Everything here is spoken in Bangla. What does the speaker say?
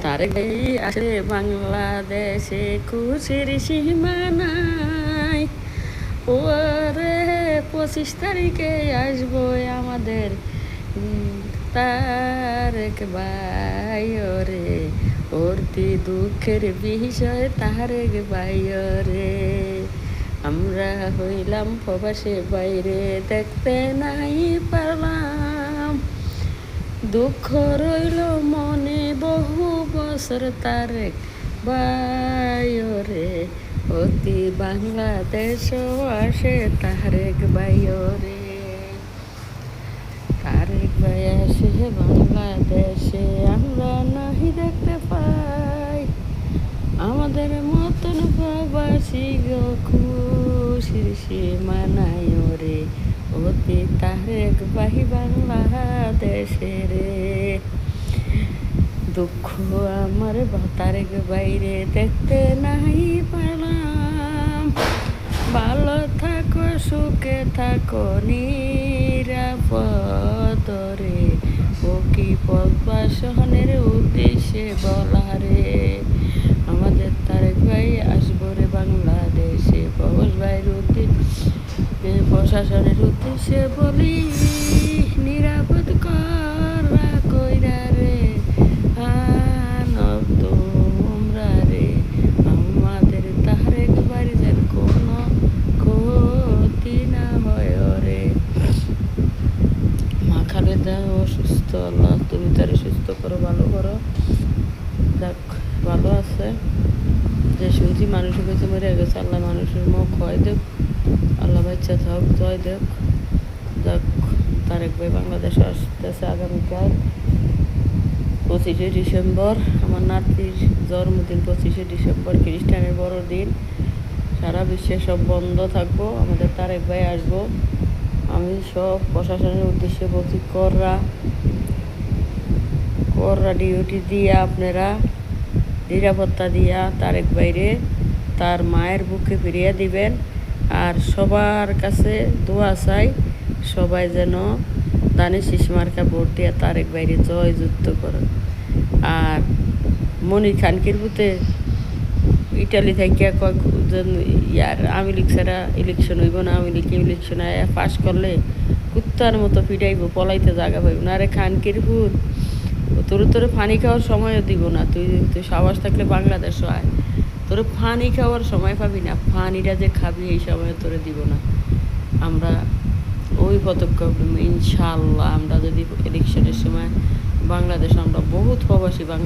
তারেক আসে বাংলাদেশে খুশির সীমা নাই। ওরে 25 তারিখে আসবো আমাদের তারেক ভাই রে, অতি দুঃখের বিষয় তারেক ভাই রে। আমরা হইলাম প্রবাসে বাইরে, দেখতে নাই পারলাম। দুঃখ রইল মনে বহু বছর তারেক ভাই রে, অতি বাংলাদেশ আসে তারেক ভাই রে। তারেক ভাই আসে বাংলাদেশে, আমরা নাহি দেখতে পাই। আমাদের মতন প্রবাসী গো খুশির সীমা নাই রে, অতি তারেক ভাই বাংলাদেশে রে। দুঃখ আমার তারেক বাইরে, দেখতে নাই পারলাম। ভালো থাকো সুখে থাকো নিরাপদ রে, ও কি প্রবাসনের উদ্দেশ্যে বলা রে। আমাদের তারেক ভাই আসবো রে বাংলাদেশে, প্রবাস ভাইয়ের উদ্দেশ্যে প্রশাসনের উদ্দেশ্যে বলি, নিরাপদ করা কইরা রে আনব তোমরা রে। আমাদের তারেক ভাইয়ের যেন কোনো ক্ষতি না হয় রে। মা খালেদা অসুস্থ, আল্লাহ তুমি তারে সুস্থ করো, ভালো করো। যাক, ভালো আছে। যে শুনছি মানুষের কাছে মরে গেছে, আল্লাহ মানুষের মুখ হয় দেখ, আল্লাহ বাচ্চা থাক জয় দেখ। যাক, তারেক ভাই বাংলাদেশে আসতেছে আগামীকাল 25শে ডিসেম্বর। আমার নাতির জন্মদিন 25শে ডিসেম্বর, খ্রিস্টানের বড়দিন। সারা বিশ্বে সব বন্ধ থাকবো, আমাদের তারেক ভাই আসবো। আমি সব প্রশাসনের উদ্দেশ্যে বলছি, কররা ডিউটি দিয়া আপনারা নিরাপত্তা দিয়া তারেক ভাইরে তার মায়ের বুকে ফিরিয়ে দিবেন। আর সবার কাছে দোয়া চাই, সবাই যেন দানিশ মার্কা ভোট দিয়ে তারেক ভাইরে জয়যুক্ত করেন। আর মনির খানকির বুতে ইটালি থেকে ইয়ার আওয়ামী লীগ ছাড়া ইলেকশন হইব না, আওয়ামী লীগ ইলেকশন পাশ করলে কুত্তার মতো ফিটাইব, পলাইতে জায়গা পাইব না। আরে খানকির ভূত, তোরে পানি খাওয়ার সময়ও দিব না। তুই সাবাস থাকলে বাংলাদেশ আয়, তোরে পানি খাওয়ার সময় পাবি না। পানিটা যে খাবি এই সময় তোরে দিব না। আমরা ওই পদক্ষেপ ইনশাল্লাহ, আমরা যদি ইলেকশনের সময় বাংলাদেশ, আমরা বহুত প্রবাসী